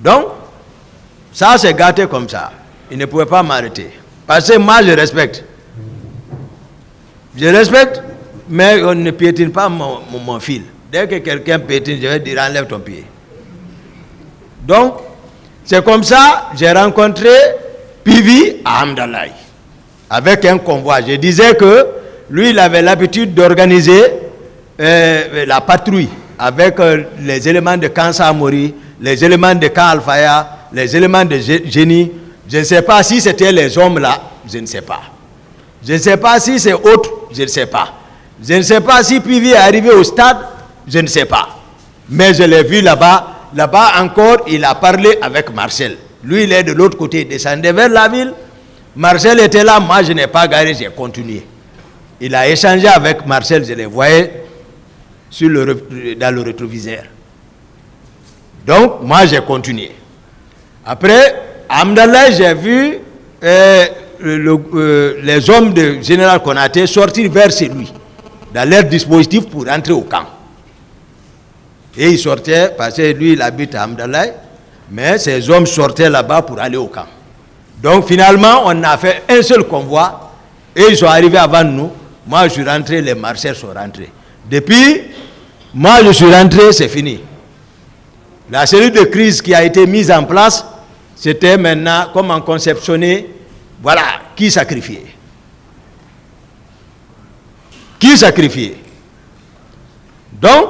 Donc, ça s'est gâté comme ça. Il ne pouvait pas m'arrêter. Parce que moi, je respecte. Je respecte, mais on ne piétine pas mon fil. Dès que quelqu'un piétine, je vais dire, enlève ton pied. Donc, c'est comme ça que j'ai rencontré Pivi à Hamdallaye. Avec un convoi. Je disais que lui, il avait l'habitude d'organiser la patrouille avec les éléments de camp Samori, les éléments de camp Alfaya, les éléments de génie. Je ne sais pas si c'était les hommes là, je ne sais pas. Je ne sais pas si c'est autre, je ne sais pas. Je ne sais pas si Pivi est arrivé au stade, je ne sais pas. Mais je l'ai vu là-bas. Là-bas encore, il a parlé avec Marcel. Lui, il est de l'autre côté, il descendait vers la ville. Marcel était là, moi je n'ai pas garé, j'ai continué. Il a échangé avec Marcel, je les voyais dans le rétroviseur. Donc, moi, j'ai continué. Après, à Hamdallaye, j'ai vu les hommes de Général Konaté sortir vers chez lui, dans leur dispositif pour entrer au camp. Et ils sortaient, parce que lui, il habite à Hamdallaye, mais ces hommes sortaient là-bas pour aller au camp. Donc, finalement, on a fait un seul convoi, et ils sont arrivés avant nous. Moi, je suis rentré, les Marseillais sont rentrés. Depuis, moi, je suis rentré, c'est fini. La cellule de crise qui a été mise en place, c'était maintenant comment conceptionner, voilà, qui sacrifier. Qui sacrifier. Donc,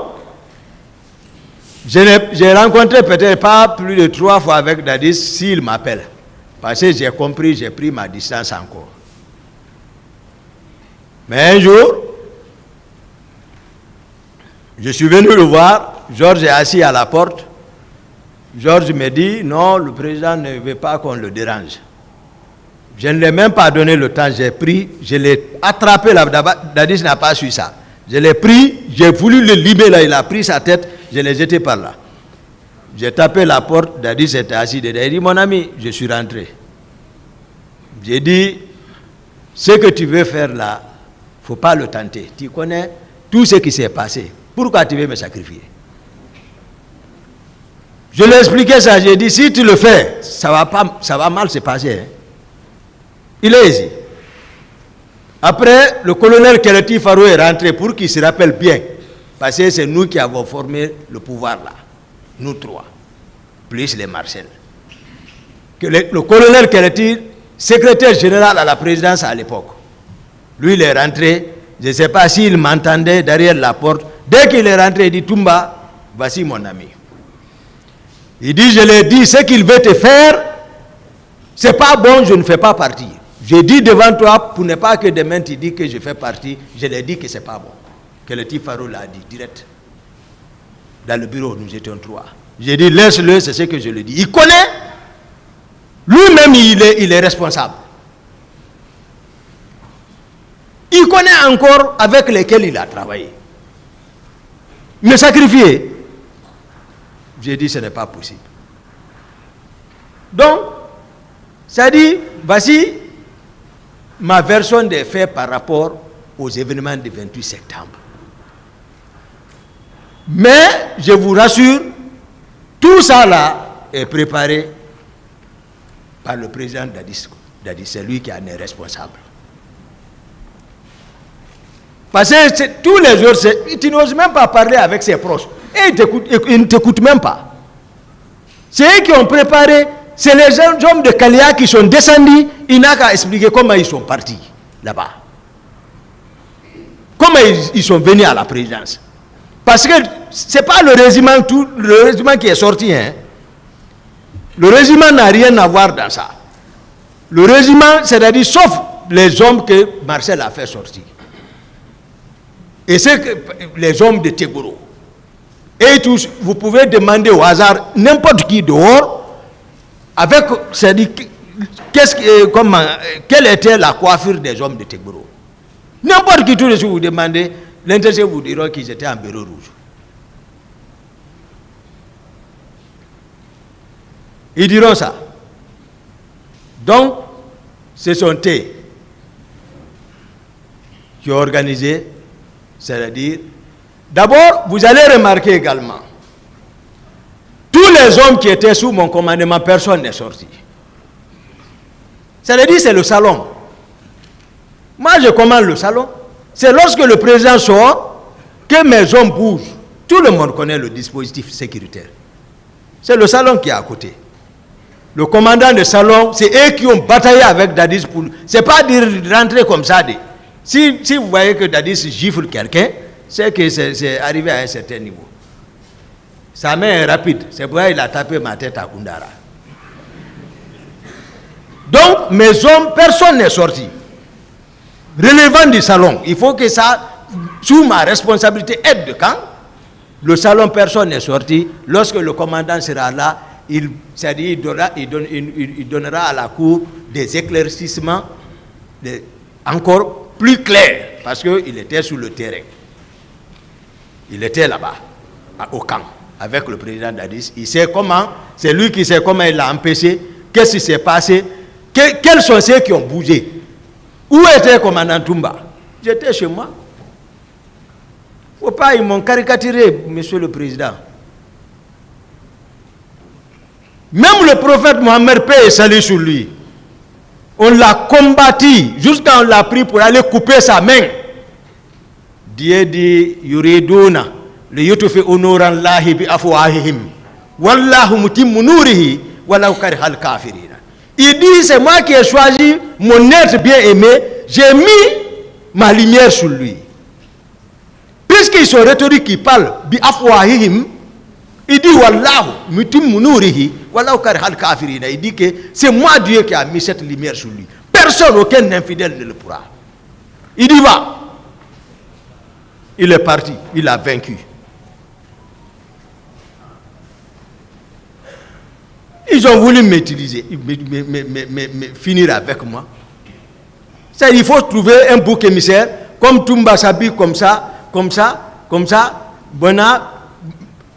j'ai rencontré peut-être pas plus de 3 fois avec Dadis s'il m'appelle. Parce que j'ai compris, j'ai pris ma distance encore. Mais un jour, je suis venu le voir, Georges est assis à la porte. Georges me dit, non, le président ne veut pas qu'on le dérange. Je ne l'ai même pas donné le temps, j'ai pris, je l'ai attrapé là, Dadis n'a pas su ça. Je l'ai pris, j'ai voulu le libérer là, il a pris sa tête, je l'ai jeté par là. J'ai tapé la porte, Dadis était assis dedans. Il dit, mon ami, je suis rentré. J'ai dit, ce que tu veux faire là, il ne faut pas le tenter. Tu connais tout ce qui s'est passé. Pourquoi tu veux me sacrifier? Je lui ai expliqué ça, j'ai dit, si tu le fais, ça va mal se passer. Hein. Il est ici. Après, le colonel Keleti Faro est rentré pour qu'il se rappelle bien. Parce que c'est nous qui avons formé le pouvoir là. Nous trois. Plus les Marcel. Que le colonel Keleti, secrétaire général à la présidence à l'époque. Lui, il est rentré. Je ne sais pas s'il m'entendait derrière la porte. Dès qu'il est rentré, il dit, Toumba, voici mon ami. Il dit, je l'ai dit, ce qu'il veut te faire, c'est pas bon, je ne fais pas partie. J'ai dit devant toi, pour ne pas que demain tu dis que je fais partie, je l'ai dit que c'est pas bon. Que le Tifaro l'a dit, direct. Dans le bureau, nous étions trois. J'ai dit, laisse-le, c'est ce que je lui dis. Il connaît, lui-même, il est responsable. Il connaît encore avec lesquels il a travaillé. Me sacrifier, j'ai dit, ce n'est pas possible. Donc, ça dit, voici ma version des faits par rapport aux événements du 28 septembre. Mais, je vous rassure, tout ça là est préparé par le président Dadis. C'est lui qui en est responsable. Parce que tous les jours, tu n'oses même pas parler avec ses proches. Et ils ne t'écoutent même pas. C'est eux qui ont préparé. C'est les hommes de Kalia qui sont descendus. Il n'a qu'à expliquer comment ils sont partis là-bas. Comment ils sont venus à la présidence. Parce que ce n'est pas le régiment qui est sorti. Hein. Le régiment n'a rien à voir dans ça. Le régiment, c'est-à-dire sauf les hommes que Marcel a fait sortir. Et c'est que les hommes de Tegoro. Et tous, vous pouvez demander au hasard n'importe qui dehors, avec, c'est-à-dire, quelle était la coiffure des hommes de Tegoro. N'importe qui, tous les jours, vous demandez, l'intéressé vous diront qu'ils étaient en béret rouge. Ils diront ça. Donc, ce sont eux qui ont organisé, c'est-à-dire, d'abord, vous allez remarquer également, tous les hommes qui étaient sous mon commandement, personne n'est sorti. C'est-à-dire, c'est le salon. Moi, je commande le salon. C'est lorsque le président sort que mes hommes bougent. Tout le monde connaît le dispositif sécuritaire. C'est le salon qui est à côté. Le commandant de salon, c'est eux qui ont bataillé avec Dadis pour... Ce n'est pas dire rentrer comme ça. Si vous voyez que Dadis gifle quelqu'un, c'est que c'est arrivé à un certain niveau. Sa main est rapide. C'est pourquoi il a tapé ma tête à Koundara. Donc, mes hommes, personne n'est sorti. Relevant du salon, il faut que ça, sous ma responsabilité, aide de camp. Le salon, personne n'est sorti. Lorsque le commandant sera là, il donnera à la cour des éclaircissements encore plus clairs, parce qu'il était sur le terrain. Il était là-bas, au camp, avec le président Dadis. Il sait comment, c'est lui qui sait comment il l'a empêché, qu'est-ce qui s'est passé, quels sont ceux qui ont bougé. Où était le commandant Toumba? J'étais chez moi. Faut pas, ils m'ont caricaturé, monsieur le président. Même le prophète Mohammed, paix et salut sur lui, on l'a combattu jusqu'à on l'a pris pour aller couper sa main. Dieu dit, yuriduna li yutfi'u nurallahi bi afwahihim wallahu mutimmu nurihi walau karihal kafirina. Il dit, c'est moi qui ai choisi mon être bien aimé, j'ai mis ma lumière sur lui. Puisqu'ils sont rhétoriques qui parlent bi afwahihim, Il dit Wallahu mutim munurihi wallahu karihal kafirina. Il dit que c'est moi Dieu qui a mis cette lumière sur lui. Personne, aucun infidèle ne le pourra. Il y va. Il est parti, il a vaincu. Ils ont voulu m'utiliser, finir avec moi. Ça, il faut trouver un bouc émissaire, comme Toumba s'habille comme ça.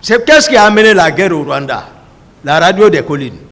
Qu'est-ce qui a amené la guerre au Rwanda? La radio des collines.